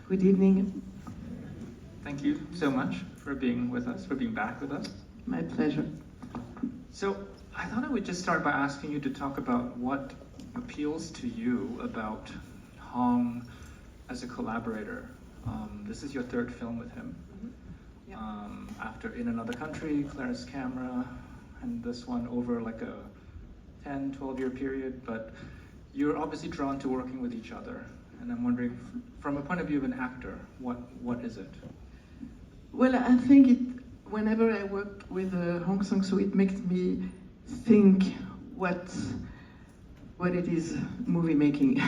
Good evening. Thank you so much for being with us, for being back with us. My pleasure. So I thought I would just start by asking you to talk about what appeals to you about Hong as a collaborator. This is your third film with him. Yeah. After In Another Country, Claire's Camera, and this one over like a 10, 12-year period, but you're obviously drawn to working with each other. And I'm wondering, from a point of view of an actor, what is it? Well, I think whenever I work with Hong Sangsoo, it makes me think what it is movie making.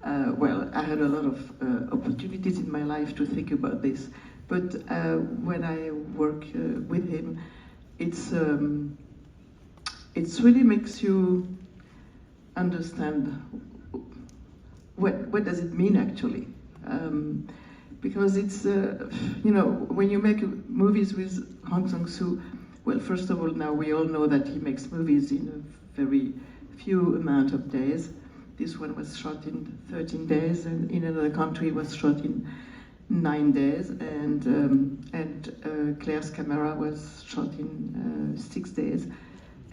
Well, I had a lot of opportunities in my life to think about this, but when I work with him, it's really makes you understand what does it mean actually, because it's when you make movies with Hong Sangsoo, well, first of all, now we all know that he makes movies in a very few amount of days. This one was shot in 13 days, and In Another Country was shot in 9 days, and Claire's Camera was shot in 6 days.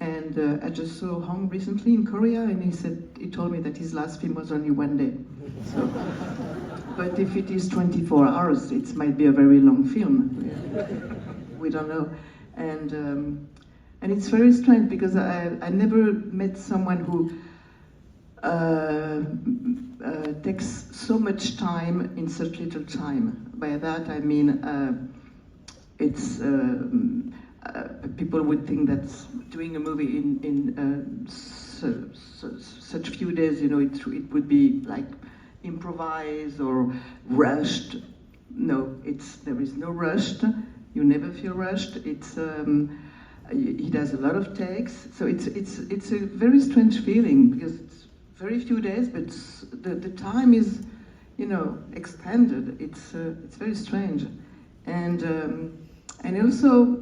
And I just saw Hong recently in Korea, and he told me that his last film was only 1 day. So, but if it is 24 hours, it might be a very long film. We don't know. And it's very strange because I never met someone who takes so much time in such little time. By that I mean it's people would think that doing a movie in such few days, it would be like improvised or rushed. No, there is no rushed. You never feel rushed. It's he does a lot of takes, so it's a very strange feeling because it's very few days, but the time is, extended. It's very strange, and also,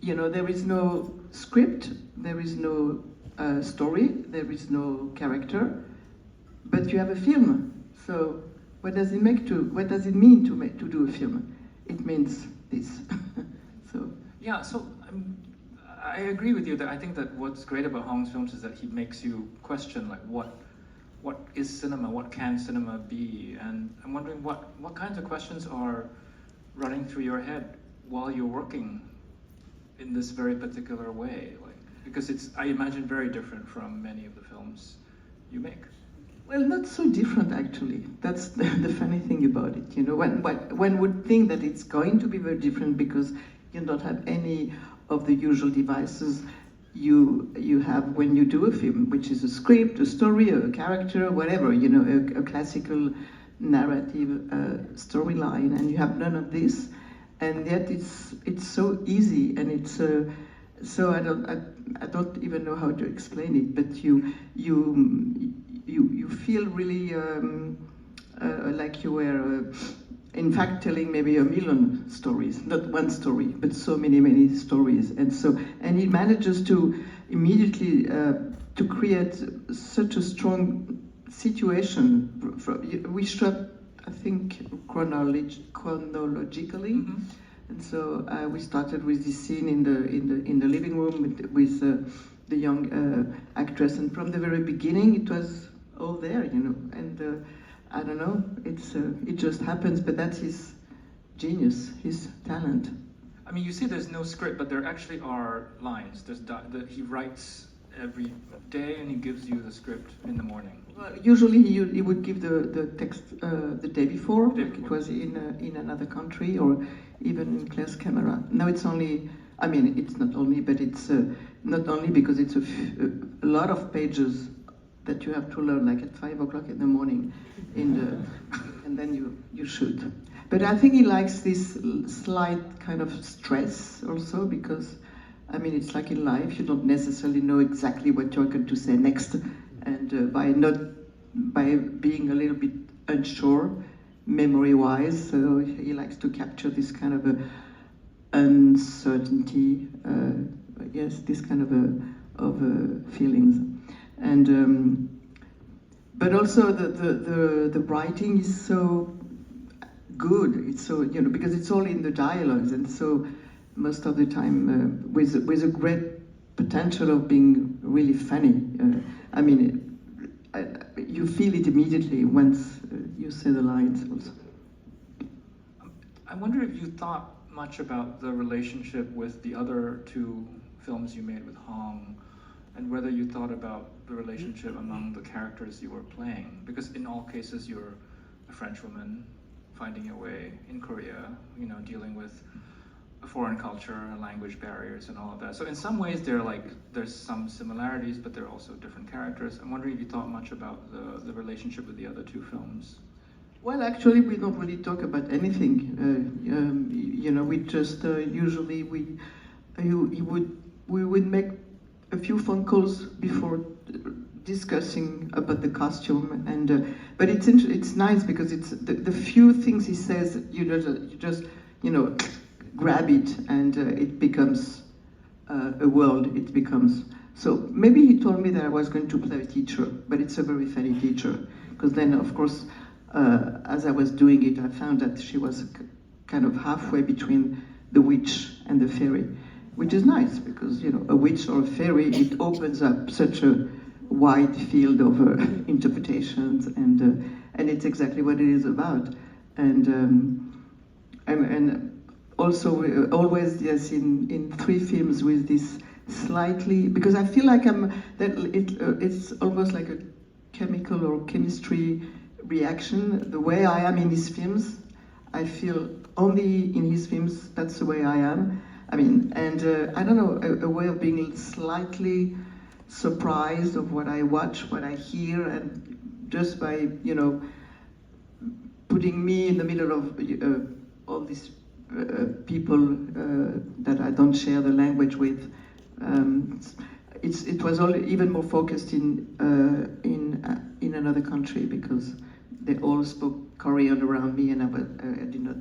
there is no script, there is no story, there is no character, but you have a film. So what does it mean to do a film? It means this. So yeah. So I agree with you that I think that what's great about Hong's films is that he makes you question like what is cinema, what can cinema be, and I'm wondering what kinds of questions are running through your head while you're working in this very particular way, because it's, I imagine, very different from many of the films you make. Well, not so different actually. That's the funny thing about it. One would think that it's going to be very different because you don't have any of the usual devices you have when you do a film, which is a script, a story, a character, whatever, a classical narrative storyline, and you have none of this, and yet it's so easy, and it's so I don't even know how to explain it, but you feel really like you were in fact telling maybe a million stories, not one story, but so many stories, and he manages to immediately to create such a strong situation. We shot, I think, chronologically, Mm-hmm. and so we started with this scene in the living room with the young actress, and from the very beginning it was all there, and I don't know, it just happens, but that's his genius, his talent. I mean, you say there's no script, but there actually are lines. He writes every day, and he gives you the script in the morning. Well, usually he would give the text the day before, like it was in Another Country, or even in Claire's Camera. Now it's only, I mean, it's not only, but it's not only because it's a lot of pages that you have to learn, like at 5 o'clock in the morning, and then you shoot. But I think he likes this slight kind of stress also, because I mean, it's like in life, you don't necessarily know exactly what you're going to say next, and by being a little bit unsure, memory-wise, so he likes to capture this kind of a uncertainty, yes, this kind of feelings, and but also the writing is so good. It's so, you know, because it's all in the dialogues, and so most of the time with a great potential of being really funny. I mean, you feel it immediately once you say the lines also. I wonder if you thought much about the relationship with the other two films you made with Hong, and whether you thought about the relationship among the characters you were playing. Because in all cases, you're a Frenchwoman finding your way in Korea, you know, dealing with a foreign culture, language barriers, and all of that. So in some ways, there's some similarities, but they're also different characters. I'm wondering if you thought much about the relationship with the other two films. Well, actually, we don't really talk about anything. You know, we just usually we would make a few phone calls before discussing about the costume, and but it's nice because it's the few things he says, you just you know, grab it, and it becomes a world. It becomes, so maybe he told me that I was going to play a teacher, but it's a very funny teacher, because then of course as I was doing it, I found that she was kind of halfway between the witch and the fairy, which is nice because, you know, a witch or a fairy, it opens up such a wide field of interpretations, and it's exactly what it is about. And also always, yes, in three films with this slightly, because I feel like it's almost like a chemical or chemistry reaction. The way I am in his films, I feel only in his films, that's the way I am. I mean, and I don't know, a way of being slightly surprised of what I watch, what I hear, and just by, you know, putting me in the middle of all these people that I don't share the language with. It was all even more focused in another country because they all spoke Korean around me, and I did not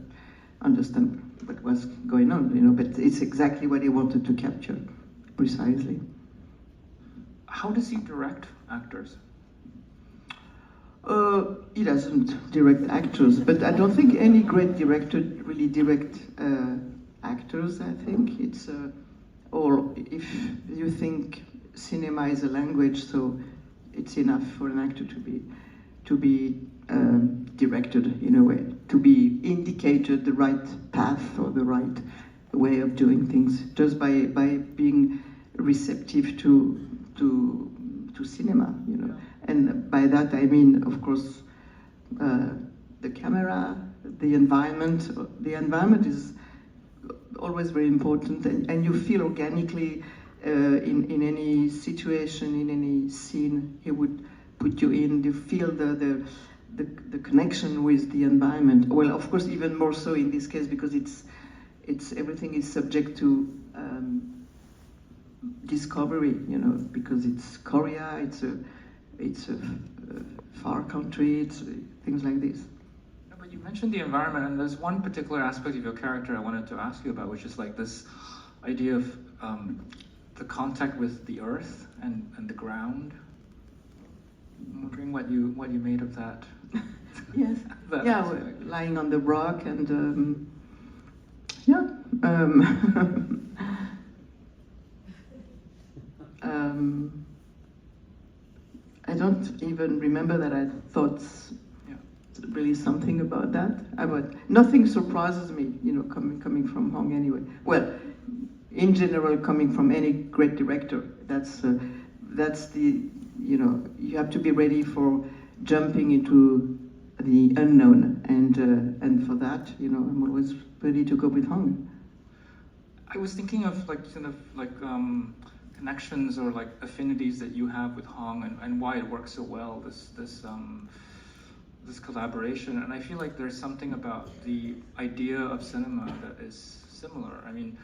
understand what was going on, you know. But it's exactly what he wanted to capture, precisely. How does he direct actors? He doesn't direct actors, but I don't think any great director really direct actors. I think it's or if you think cinema is a language, so it's enough for an actor to be directed in a way, to be indicated the right path or the right way of doing things, just by being receptive to cinema, you know. And by that I mean, of course, the camera, the environment. The environment is always very important, and you feel organically in any situation, in any scene he would put you in. You feel the connection with the environment. Well, of course, even more so in this case because it's everything is subject to discovery, you know, because it's Korea, it's a far country, it's things like this. No, but you mentioned the environment, and there's one particular aspect of your character I wanted to ask you about, which is like this idea of the contact with the earth and the ground. I'm wondering what you made of that. Yes. That yeah, aspect. Lying on the rock and I don't even remember that I thought really something about that. Nothing surprises me, you know, coming from Hong anyway. Well, in general, coming from any great director, that's the, you know, you have to be ready for jumping into the unknown, and for that, you know, I'm always ready to go with Hong. I was thinking of connections or like affinities that you have with Hong, and why it works so well, this collaboration. And I feel like there's something about the idea of cinema that is similar. I mean,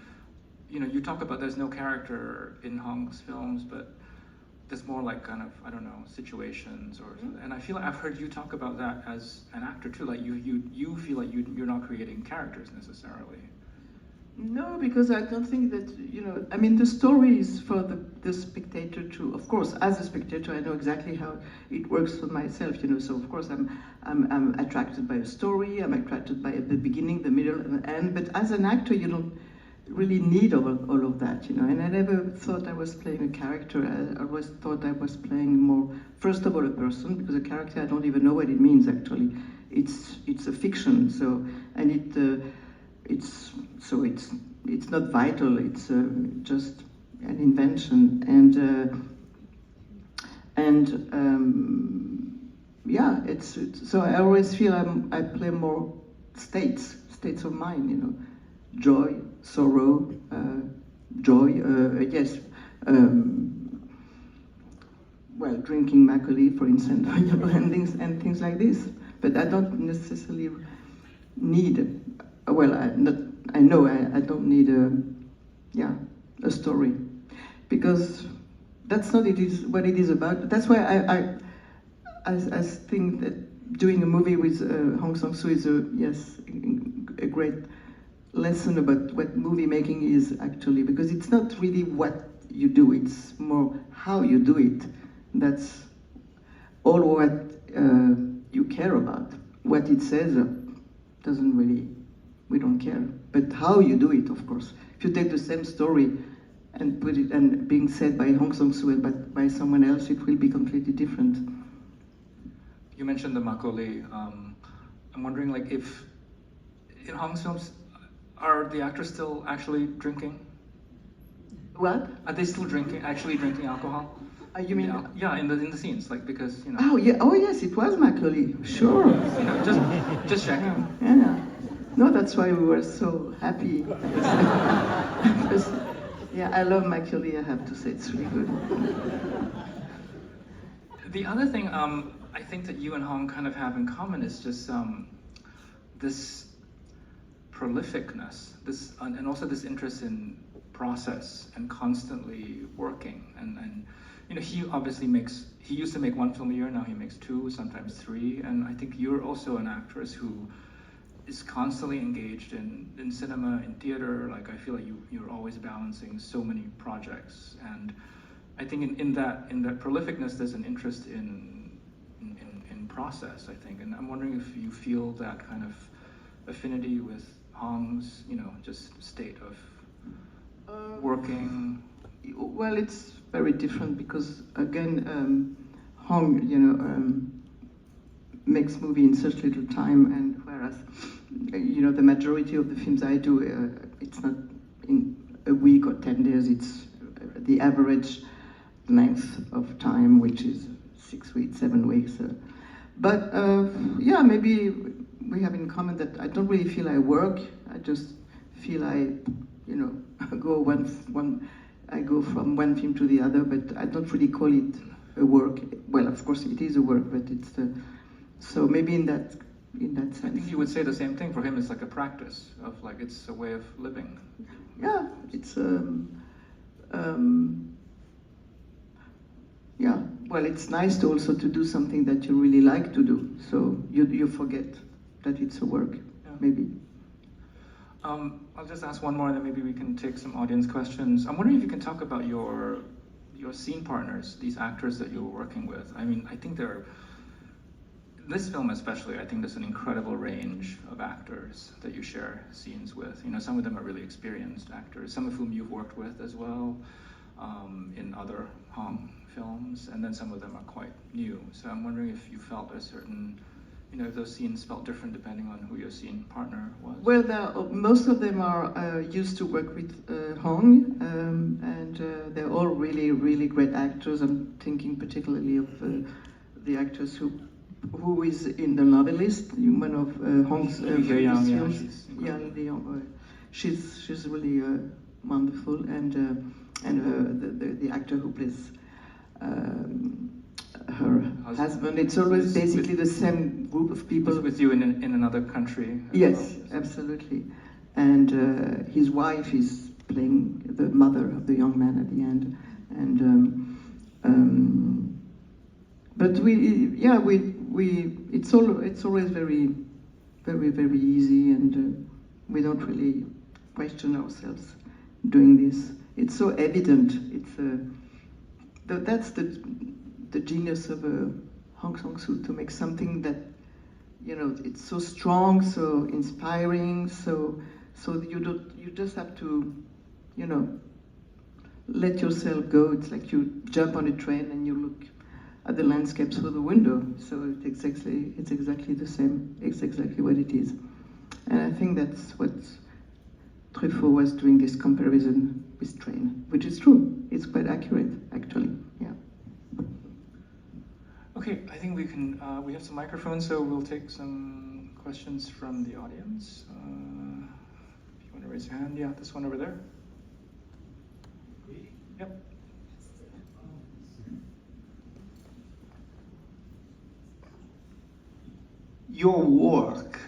you know, you talk about there's no character in Hong's films, but there's more like kind of, I don't know, situations or, and I feel like I've heard you talk about that as an actor too. Like you feel like you're not creating characters necessarily. No, because I don't think that, I mean, the story is for the spectator to, of course, as a spectator, I know exactly how it works for myself, so of course I'm attracted by a story, I'm attracted by the beginning, the middle, and the end, but as an actor, you don't really need all of that, and I never thought I was playing a character. I always thought I was playing more, first of all, a person, because a character, I don't even know what it means, actually. It's a fiction, so, and it's not vital. It's just an invention, yeah. It's so I always feel I play more states of mind. Joy, sorrow, joy. Yes. Well, drinking makgeolli, for instance, and things like this. But I don't necessarily need. Well, I know I don't need a story, because that's not what it is about. That's why I think that doing a movie with Hong Sangsoo is a great lesson about what movie making is actually, because it's not really what you do, it's more how you do it. That's all what you care about. What it says doesn't really. We don't care, but how you do it, of course. If you take the same story and put it, and being said by Hong Sangsoo and by someone else, it will be completely different. You mentioned the makgeolli. I'm wondering, like, if in Hong's films, are the actors still actually drinking? What? Are they still actually drinking alcohol? You mean? Yeah, in the scenes, like, because Oh yeah. Oh yes, it was makgeolli. Sure. Just checking. Yeah. No, that's why we were so happy. Because, yeah, I love makgeolli, I have to say, it's really good. The other thing I think that you and Hong kind of have in common is just this prolificness, and also this interest in process and constantly working. And he obviously he used to make one film a year, now he makes 2, sometimes 3, and I think you're also an actress who is constantly engaged in cinema, in theater. Like, I feel like you're always balancing so many projects, and I think in that prolificness there's an interest in process, I think, and I'm wondering if you feel that kind of affinity with Hong's, just state of working. Well, it's very different because, again, Hong, makes movie in such little time, and whereas, the majority of the films I do, it's not in a week or 10 days, it's the average length of time, which is 6 weeks, 7 weeks. But yeah, maybe we have in common that I don't really feel I work. I just feel I go from one film to the other, but I don't really call it a work. Well, of course it is a work, but it's so maybe in that sense. I think you would say the same thing. For him, it's like a practice of, like, it's a way of living. Yeah, it's yeah. Well, it's nice to also to do something that you really like to do. So you forget that it's a work, maybe. I'll just ask one more, and then maybe we can take some audience questions. I'm wondering if you can talk about your scene partners, these actors that you're working with. I mean, I think this film especially, I think there's an incredible range of actors that you share scenes with. Some of them are really experienced actors, some of whom you've worked with as well in other Hong films, and then some of them are quite new. So I'm wondering if you felt a certain, if those scenes felt different depending on who your scene partner was. Well, most of them are used to work with Hong, and they're all really, really great actors. I'm thinking particularly of the actress who is in The Novelist, one of Hong's films. She's really wonderful, and the actor who plays her husband. It's always basically the same group of people. With you in another country. Yes, absolutely. And his wife is playing the mother of the young man at the end. And but it's always very, very, very easy, and we don't really question ourselves doing this. It's so evident. That's the genius of Hong Sangsoo, to make something that, it's so strong, so inspiring, so you just have to, let yourself go. It's like you jump on a train and you look at the landscape through the window. So it's exactly the same. It's exactly what it is. And I think that's what Truffaut was doing, this comparison with train, which is true. It's quite accurate, actually. Yeah. Okay, I think we have some microphones, so we'll take some questions from the audience. If you want to raise your hand, yeah, this one over there. Yep. Your work,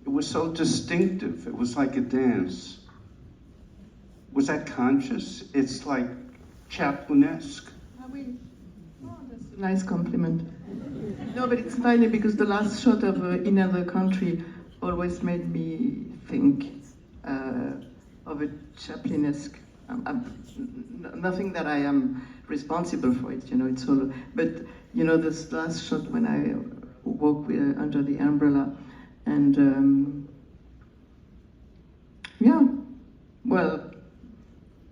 it was so distinctive. It was like a dance. Was that conscious? It's like Chaplinesque. That's a nice compliment. No, but it's funny because the last shot of In Other Country always made me think of a Chaplinesque. Nothing that I am responsible for it, it's all, but this last shot when I walk under the umbrella, and yeah, well,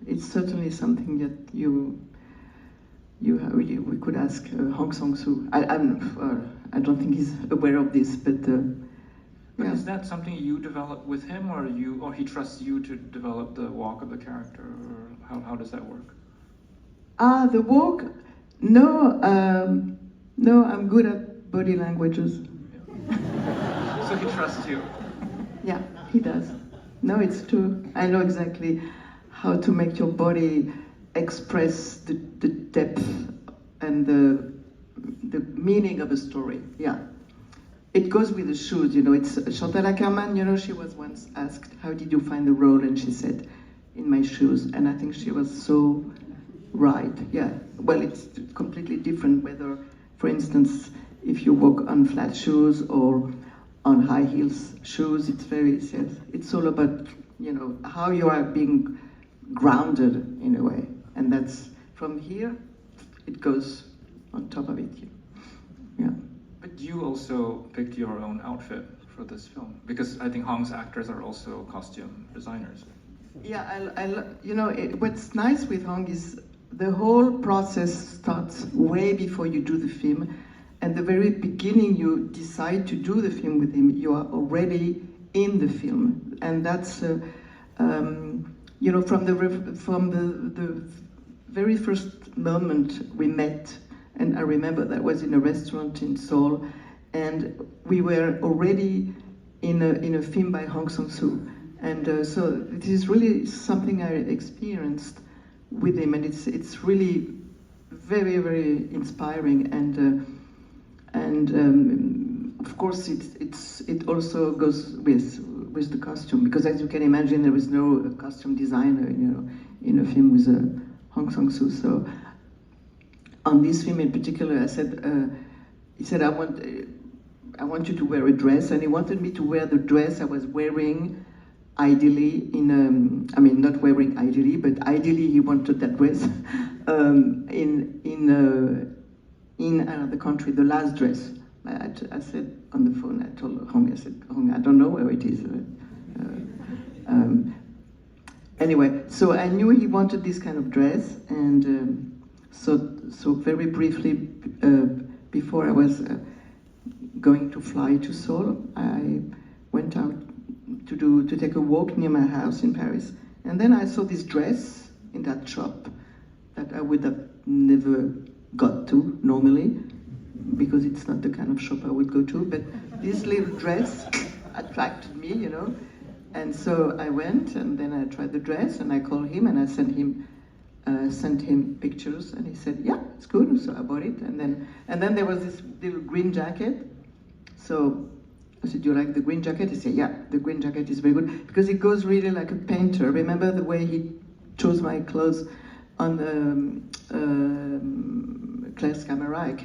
it's certainly something that we could ask Hong Sangsoo. I don't think he's aware of this, but yeah. Is that something you develop with him, or he trusts you to develop the walk of the character, or how does that work? The walk? No, no, I'm good at body languages. Yeah. So he trusts you? Yeah, he does. No, it's true. I know exactly how to make your body express the depth and the meaning of a story. Yeah. It goes with the shoes, it's Chantal Ackerman, she was once asked, how did you find the role? And she said, in my shoes. And I think she was so right. Yeah. Well, it's completely different whether, for instance, if you walk on flat shoes or on high heels shoes, it's all about, how you are being grounded in a way. And that's from here, it goes on top of it. Yeah. But you also picked your own outfit for this film, because I think Hong's actors are also costume designers. Yeah, what's nice with Hong is the whole process starts way before you do the film. And the very beginning you decide to do the film with him, you are already in the film. And that's, from the very first moment we met, and I remember that was in a restaurant in Seoul, and we were already in a film by Hong Sangsoo. And so it is really something I experienced with him, and it's really very, very inspiring. And of course it also goes with the costume, because as you can imagine, there is no costume designer, in a film with Hong Sangsoo. So on this film in particular, he said, I want you to wear a dress, and he wanted me to wear the dress I was wearing. Ideally, not wearing ideally, but ideally he wanted that dress in another country, the last dress. I said on the phone, I told Hong, I said, Hong, I don't know where it is. Anyway, so I knew he wanted this kind of dress, and so very briefly, before I was going to fly to Seoul, I went out to take a walk near my house in Paris, and then I saw this dress in that shop that I would have never got to normally, because it's not the kind of shop I would go to, but this little dress attracted me, and so I went, and then I tried the dress, and I called him, and I sent him pictures, and he said, yeah, it's good, so I bought it, and then there was this little green jacket. So I said, do you like the green jacket? He said, yeah, the green jacket is very good, because it goes really like a painter. Remember the way he chose my clothes on Claire's camera?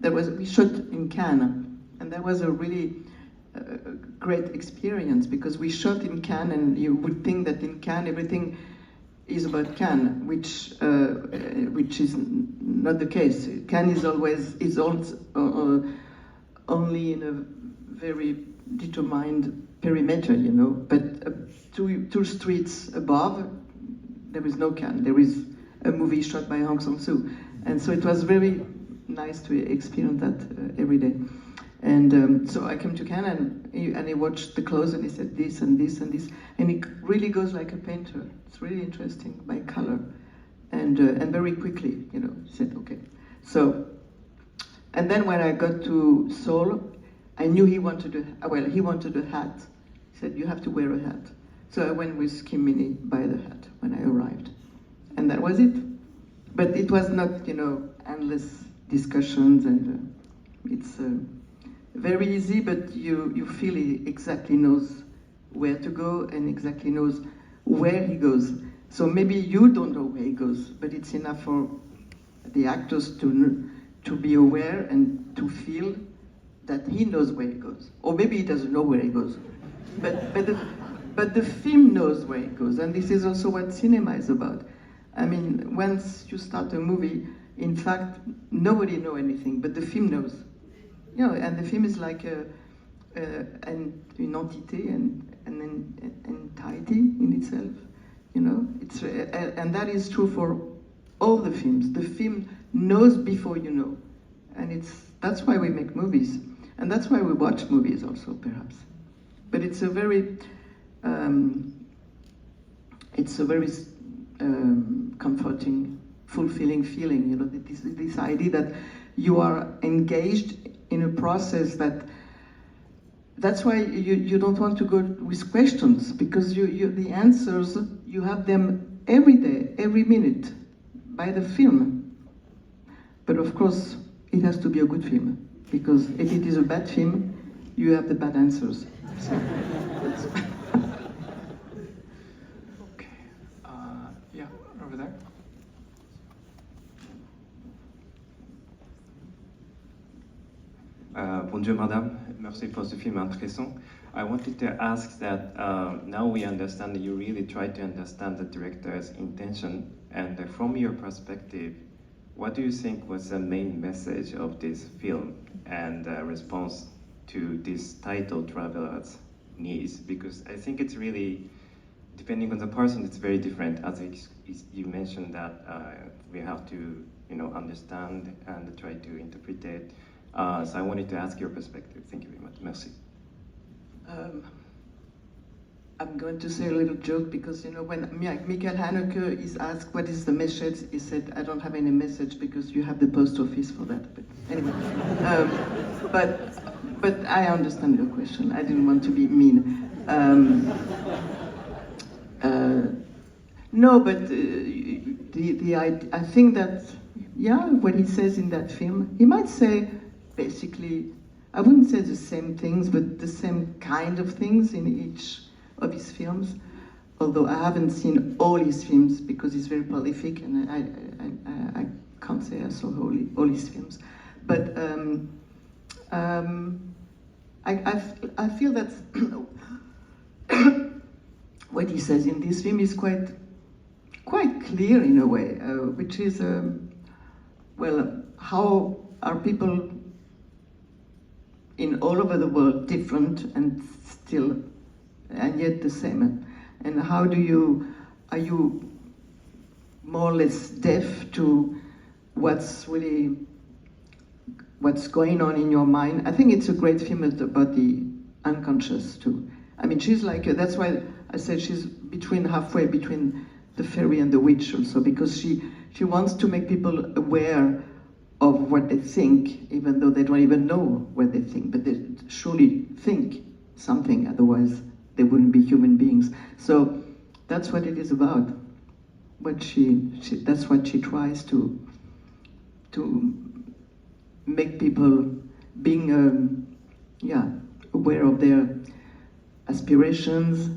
We shot in Cannes, and that was a really great experience, because we shot in Cannes, and you would think that in Cannes everything is about Cannes, which is not the case. Cannes is only in a very determined perimeter, you know. But two streets above, there is no Cannes. There is a movie shot by Hong Sangsoo, and so it was very nice to experience that every day. And so I came to Cannes, and he watched the clothes, and he said this and this and this, and it really goes like a painter. It's really interesting by color, and very quickly, you know. He said, okay. So, and then when I got to Seoul, I knew he wanted a hat. He said, you have to wear a hat. So I went with Kim Mini by the hat when I arrived, and that was it. But it was not, you know, endless discussions, and it's very easy, but you feel he exactly knows where to go and exactly knows where he goes. So maybe you don't know where he goes, but it's enough for the actors to be aware and to feel that he knows where he goes. Or maybe he doesn't know where he goes. But the film knows where it goes, and this is also what cinema is about. I mean, once you start a movie, in fact, nobody knows anything, but the film knows. You know, and the film is like an entité and an entity in itself. You know, it's and that is true for all the films. The film knows before you know, and that's why we make movies, and that's why we watch movies also, perhaps. But it's a very comforting, fulfilling feeling. You know, this idea that you are engaged in a process that's why you don't want to go with questions, because the answers, you have them every day, every minute, by the film. But of course, it has to be a good film, because if it is a bad film, you have the bad answers. So, okay. Yeah, over there. Bonjour, madame. Merci for the film intéressant. I wanted to ask that now we understand that you really try to understand the director's intention, and from your perspective, what do you think was the main message of this film and response to this title, Traveler's Needs? Because I think it's really, depending on the person, it's very different. As you mentioned that we have to, you know, understand and try to interpret it. So I wanted to ask your perspective. Thank you very much. Merci. I'm going to say a little joke, because, you know, when Michael Haneke is asked what is the message, he said, I don't have any message because you have the post office for that. But anyway, but I understand your question. I didn't want to be mean. No, but I think that, yeah, what he says in that film, he might say basically, I wouldn't say the same things, but the same kind of things in each of his films. Although I haven't seen all his films because he's very prolific, and I can't say I saw all his films. But I feel that what he says in this film is quite clear in a way, which is well, how are people in all over the world different and yet the same? And how are you more or less deaf to what's going on in your mind? I think it's a great film about the unconscious too. I mean, she's like, that's why I said she's halfway between the fairy and the witch also, because she wants to make people aware of what they think, even though they don't even know what they think, but they surely think something, otherwise they wouldn't be human beings. So that's what it is about. That's what she tries to make people being aware of their aspirations,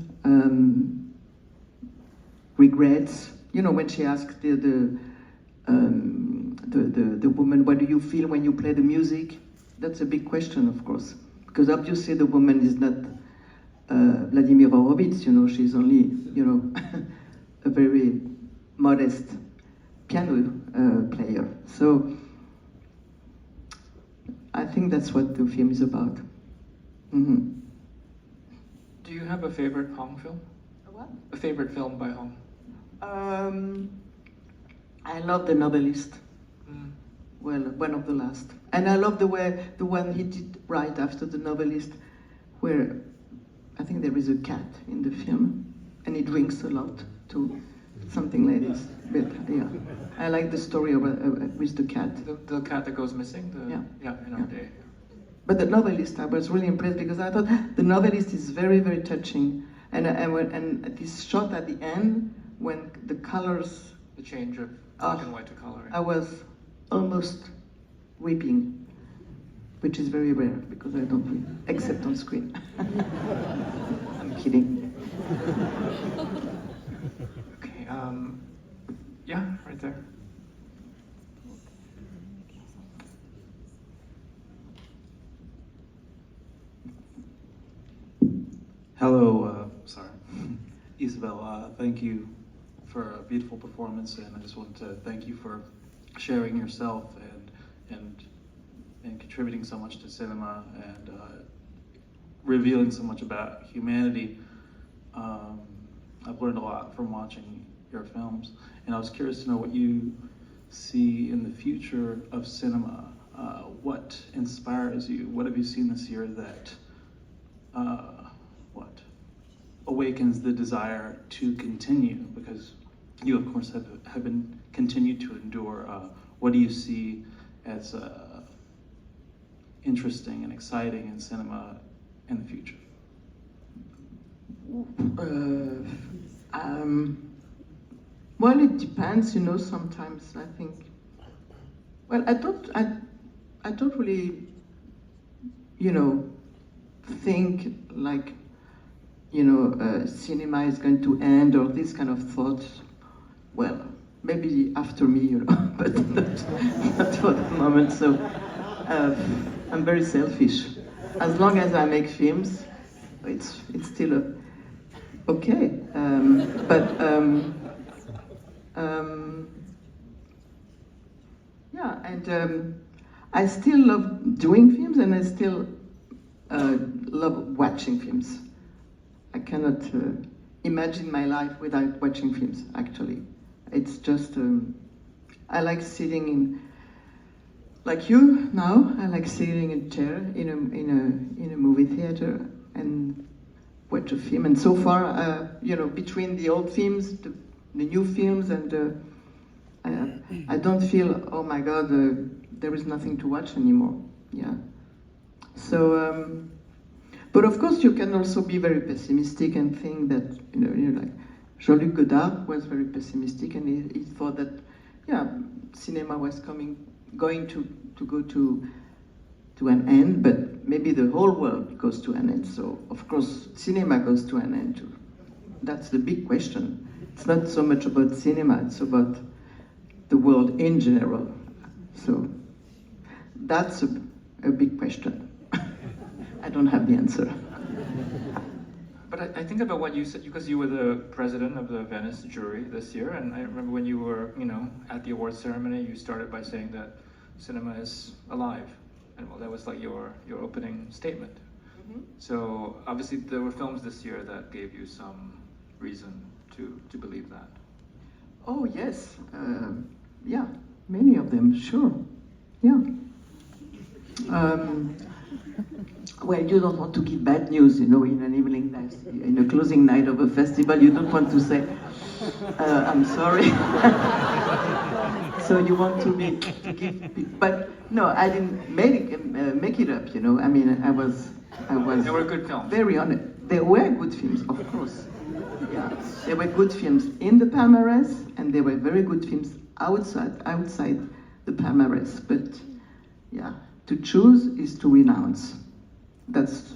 regrets. You know, when she asked the woman, what do you feel when you play the music? That's a big question, of course. because obviously the woman is not Vladimir Horowitz, you know, she's only, you know, a very modest piano player. So I think that's what the film is about. Mm-hmm. Do you have a favorite Hong film? A what? A favorite film by Hong? I love The Novelist. Well, one of the last. And I love the one he did right after The Novelist, where I think there is a cat in the film, and he drinks a lot too, something like this. But yeah, I like the story with the cat. The cat that goes missing? Yeah, in our day. But The Novelist, I was really impressed because I thought The Novelist is very, very touching. And this shot at the end, when the colors... The change of black and white to color. I was almost weeping, which is very rare because I don't weep, except on screen. I'm kidding. Okay, yeah, right there. Hello, Isabelle, thank you for a beautiful performance, and I just wanted to thank you for sharing yourself and contributing so much to cinema and revealing so much about humanity. I've learned a lot from watching your films, and I was curious to know what you see in the future of cinema. What inspires you? What have you seen this year that awakens the desire to continue? Because you, of course, have been continued to endure. What do you see as interesting and exciting in cinema in the future? Well, it depends, you know. Sometimes I think. Well, I don't really, you know, think like, you know, cinema is going to end or this kind of thoughts. Well, maybe after me, you know, but not for the moment. So I'm very selfish. As long as I make films, it's still okay. Yeah, and I still love doing films, and I still love watching films. I cannot imagine my life without watching films, actually. It's just, I like sitting in, like you now, I like sitting in a chair in a movie theater and watch a film. And so far, you know, between the old films, the new films, and I don't feel, oh my God, there is nothing to watch anymore. Yeah. So, but of course, you can also be very pessimistic and think that, you know, like Jean-Luc Godard was very pessimistic, and he thought that, yeah, cinema was going to go to an end, but maybe the whole world goes to an end. So, of course, cinema goes to an end too. That's the big question. It's not so much about cinema, it's about the world in general. So, that's a big question. I don't have the answer. But I think about what you said, because you were the president of the Venice jury this year, and I remember when you were, you know, at the awards ceremony, you started by saying that cinema is alive, and well, that was like your opening statement. Mm-hmm. So obviously there were films this year that gave you some reason to believe that. Oh yes, yeah, many of them, sure, yeah. Well, you don't want to give bad news, you know, in an evening night, in a closing night of a festival. You don't want to say, "I'm sorry." So you want to give, but no, I didn't make it up. You know, I mean, I was. They were good films. Very honest. They were good films, of course. Yeah, they were good films in the palmarès, and they were very good films outside the palmarès. But yeah, to choose is to renounce. That's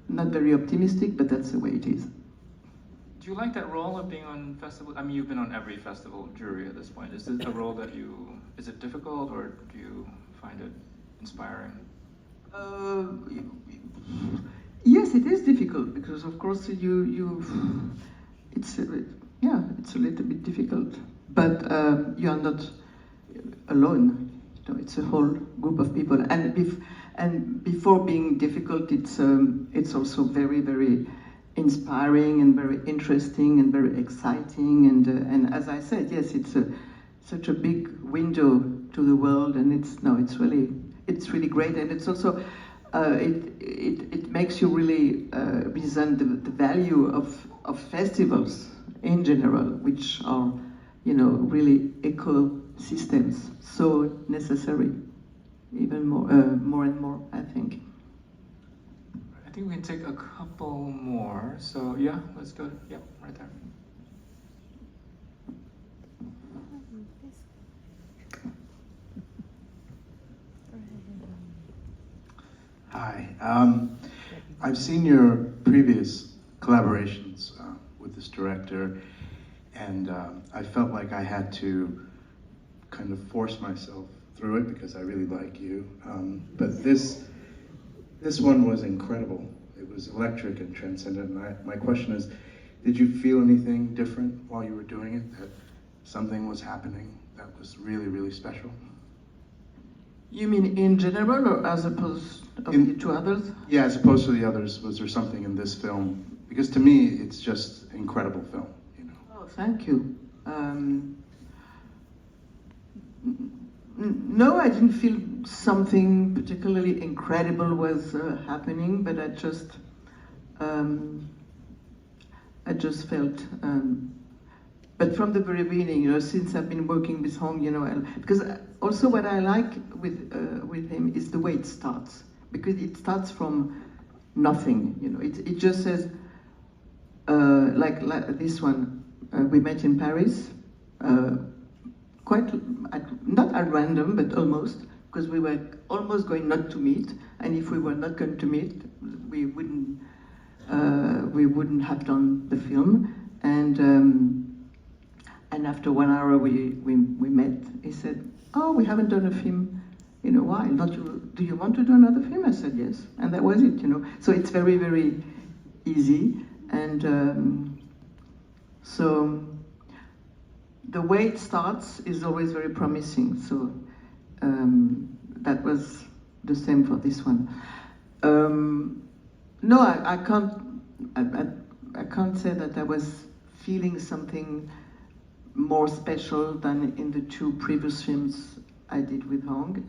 not very optimistic, but that's the way it is. Do you like that role of being on festival? I mean, you've been on every festival jury at this point. Is this a role that is it difficult, or do you find it inspiring? Yes, it is difficult because, of course, it's a little bit difficult, but you are not alone. You know, it's a whole group of people, and before being difficult, it's also very, very inspiring and very interesting and very exciting. And as I said, yes, it's such a big window to the world, and it's really great, and it's also it makes you really resent the value of festivals in general, which are, you know, really ecosystems, so necessary, even more and more, I think. I think we can take a couple more. So yeah, let's go. Yep, right there. Hi. I've seen your previous collaborations with this director, and I felt like I had to kind of force myself through it because I really like you. But this one was incredible. It was electric and transcendent. And my question is, did you feel anything different while you were doing it? That something was happening that was really, really special? You mean in general, or as opposed to others? Yeah, as opposed to the others, was there something in this film? Because to me, it's just incredible film, you know. Oh, thank you. No, I didn't feel something particularly incredible was happening, but I just felt. But from the very beginning, you know, since I've been working with Hong, you know, because also what I like with him is the way it starts, because it starts from nothing, you know. It just says, like this one, we met in Paris, not at random, but almost, because we were almost going not to meet, and if we were not going to meet, we wouldn't have done the film, and after 1 hour we met. He said, "Oh, we haven't done a film in a while. Do you want to do another film?" I said yes, and that was it, you know. So it's very, very easy, and so the way it starts is always very promising. So that was the same for this one. No, I can't say that I was feeling something more special than in the two previous films I did with Hong.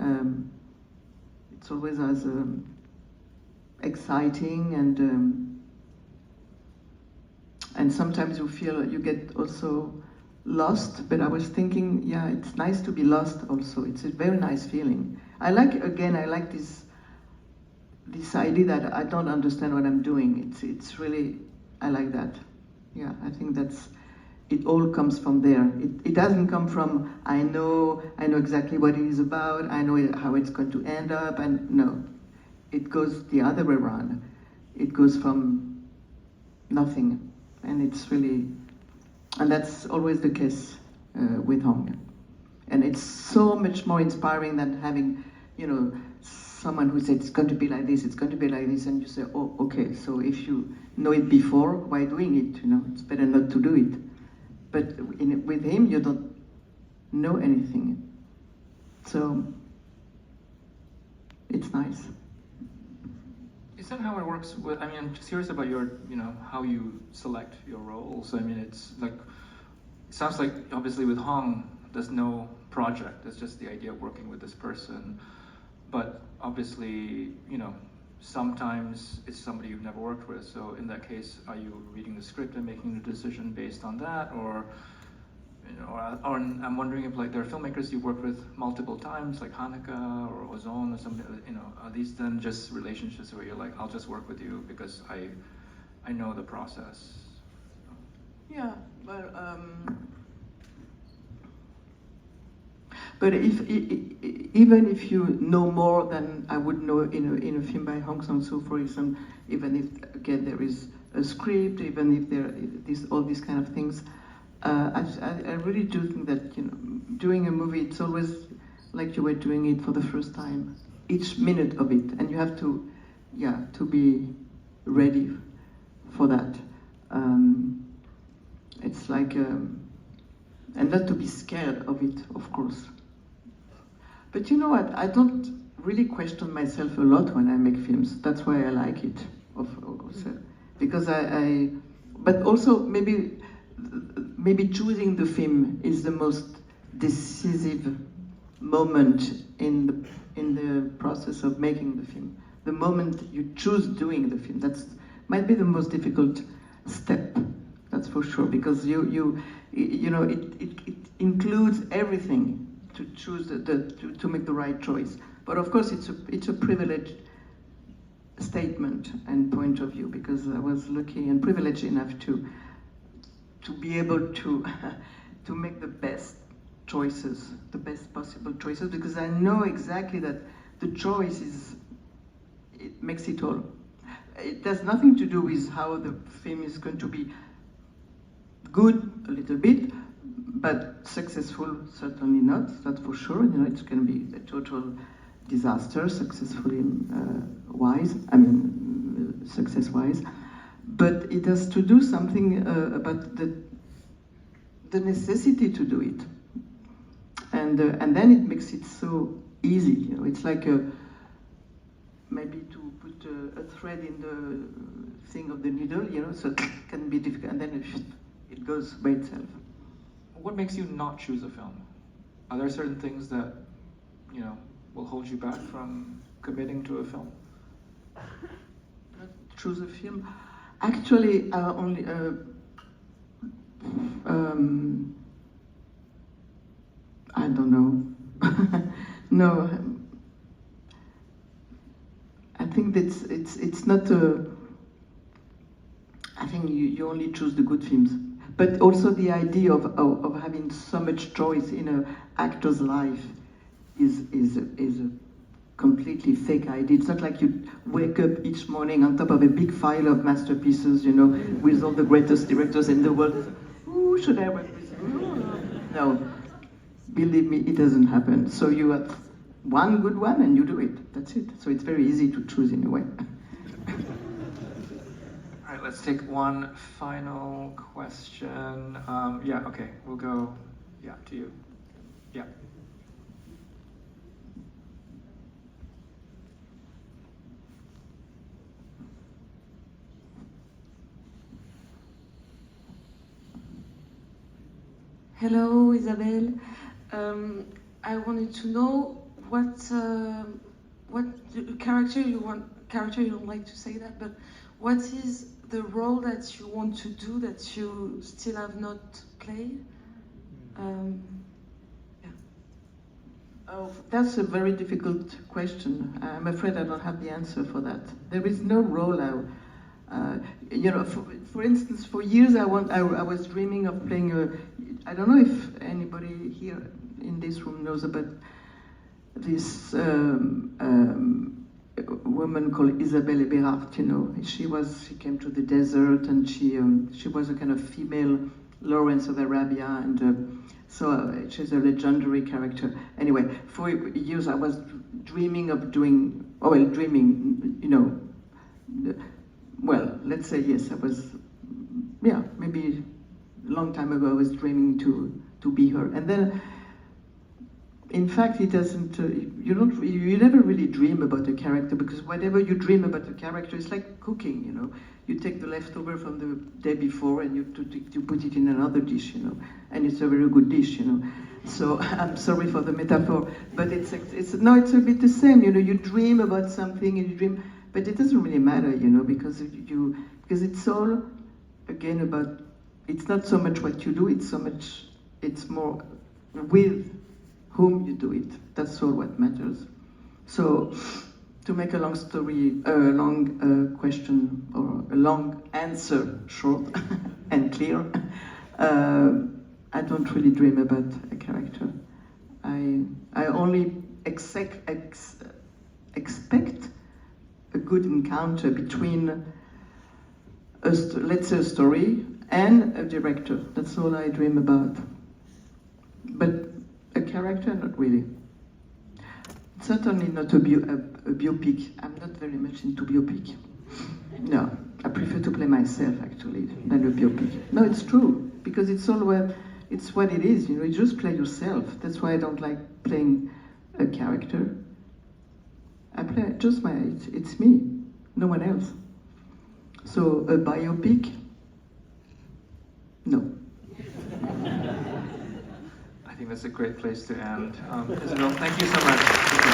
It's always as exciting, and sometimes you get also lost, but I was thinking, yeah, it's nice to be lost also. It's a very nice feeling. I like this idea that I don't understand what I'm doing. It's really, I like that. Yeah, I think it all comes from there. It doesn't come from, I know exactly what it is about, I know how it's going to end up, and no. It goes the other way around. It goes from nothing, and that's always the case with Hong. And it's so much more inspiring than having, you know, someone who said it's going to be like this, it's going to be like this, and you say, oh, okay, so if you know it before, why doing it? You know, it's better not to do it. But with him, you don't know anything. So it's nice. Is that how it works with, I mean, I'm just curious about your, you know, how you select your roles. I mean, it's like, it sounds like obviously with Hong, there's no project, it's just the idea of working with this person. But obviously, you know, sometimes it's somebody you've never worked with. So in that case, are you reading the script and making the decision based on that? Or, you know, or I'm wondering if like there are filmmakers you've worked with multiple times, like Haneke or Ozon or something, you know, are these then just relationships where you're like, I'll just work with you because I know the process? Yeah, well, but even if you know more than I would know in a film by Hong Sangsoo, for example, even if again there is a script, even if there is all these kind of things, I really do think that, you know, doing a movie, it's always like you were doing it for the first time, each minute of it, and you have to be ready for that. It's like, and not to be scared of it, of course. But you know what? I don't really question myself a lot when I make films. That's why I like it, because but also maybe choosing the film is the most decisive moment in the process of making the film. The moment you choose doing the film, that might be the most difficult step. That's for sure, because you know it includes everything to choose to make the right choice. But of course, it's a privileged statement and point of view, because I was lucky and privileged enough to be able to to make the best choices, the best possible choices, because I know exactly that the choice it makes it all. It has nothing to do with how the film is going to be good a little bit, but successful certainly not. That's for sure. You know, it's going to be a total disaster, successfully wise. I mean, success-wise. But it has to do something about the necessity to do it, and then it makes it so easy. You know, it's like maybe to put a thread in the thing of the needle. You know, so it can be difficult, and then it goes by itself. What makes you not choose a film? Are there certain things that, you know, will hold you back from committing to a film? Not choose a film. Actually, only. I don't know. No. I think it's not a. I think you only choose the good films. But also the idea of having so much choice in an actor's life is a completely fake idea. It's not like you wake up each morning on top of a big file of masterpieces, you know, with all the greatest directors in the world. Who should I work with? No, believe me, it doesn't happen. So you have one good one and you do it. That's it. So it's very easy to choose in a way. All right, let's take one final question. Yeah, okay, we'll go, yeah, to you. Yeah. Hello, Isabelle. I wanted to know what character you don't like to say that, but what is the role that you want to do that you still have not played? Yeah. Oh, that's a very difficult question. I'm afraid I don't have the answer for that. There is no role. You know, for instance, for years I was dreaming of playing a. I don't know if anybody here in this room knows about this woman called Isabelle Huppert. You know, she came to the desert, and she was a kind of female Lawrence of Arabia, and so she's a legendary character. Anyway, for years I was dreaming of doing. Oh well, dreaming. You know. Well, let's say yes. I was. Yeah, maybe a long time ago I was dreaming to be her, and then. In fact, it doesn't. You never really dream about a character, because whatever you dream about a character, it's like cooking. You know, you take the leftover from the day before and you put it in another dish. You know, and it's a very good dish. You know, so I'm sorry for the metaphor, but it's a bit the same. You know, you dream about something and you dream, but it doesn't really matter. You know, because it's all again about. It's not so much what you do. It's more with whom you do it. That's all what matters. So, to make a long story, a long question or a long answer short and clear, I don't really dream about a character. I only expect a good encounter between let's say a story and a director. That's all I dream about. But a character, not really. Certainly not a biopic. I'm not very much into biopic. No, I prefer to play myself actually than a biopic. No, it's true because it's what it is. You know, you just play yourself. That's why I don't like playing a character. I play just it's me, no one else. So a biopic, no. I think that's a great place to end. Isabelle, thank you so much.